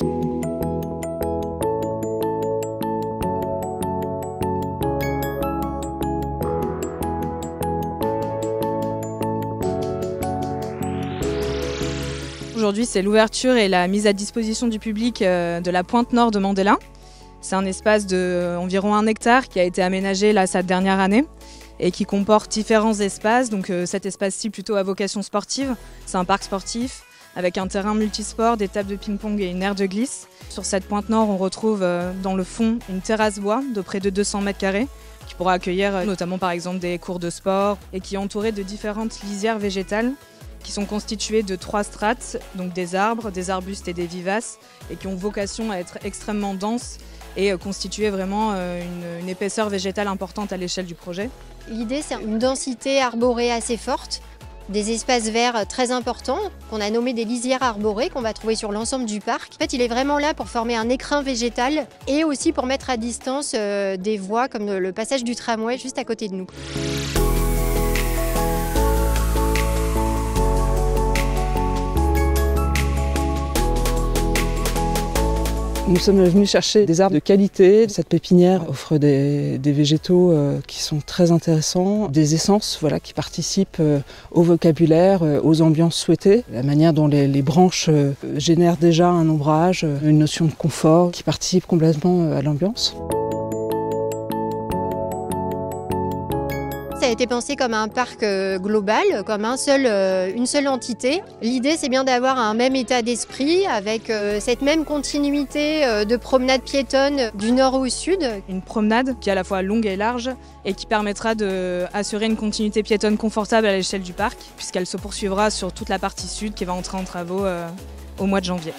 Aujourd'hui, c'est l'ouverture et la mise à disposition du public de la pointe nord de Mandélin. C'est un espace d'environ 1 hectare qui a été aménagé là, cette dernière année et qui comporte différents espaces. Donc cet espace-ci plutôt à vocation sportive, c'est un parc sportif avec un terrain multisport, des tables de ping-pong et une aire de glisse. Sur cette pointe nord, on retrouve dans le fond une terrasse bois de près de 200 mètres carrés qui pourra accueillir notamment par exemple des cours de sport et qui est entourée de différentes lisières végétales qui sont constituées de 3 strates, donc des arbres, des arbustes et des vivaces, et qui ont vocation à être extrêmement denses et constituer vraiment une épaisseur végétale importante à l'échelle du projet. L'idée, c'est une densité arborée assez forte, des espaces verts très importants, qu'on a nommés des lisières arborées, qu'on va trouver sur l'ensemble du parc. En fait, il est vraiment là pour former un écrin végétal et aussi pour mettre à distance des voies comme le passage du tramway juste à côté de nous. Nous sommes venus chercher des arbres de qualité. Cette pépinière offre des végétaux qui sont très intéressants, des essences qui participent au vocabulaire, aux ambiances souhaitées. La manière dont les branches génèrent déjà un ombrage, une notion de confort qui participe complètement à l'ambiance. Ça a été pensé comme un parc global, comme une seule entité. L'idée, c'est bien d'avoir un même état d'esprit avec cette même continuité de promenade piétonne du nord au sud. Une promenade qui est à la fois longue et large et qui permettra d'assurer une continuité piétonne confortable à l'échelle du parc puisqu'elle se poursuivra sur toute la partie sud qui va entrer en travaux au mois de janvier.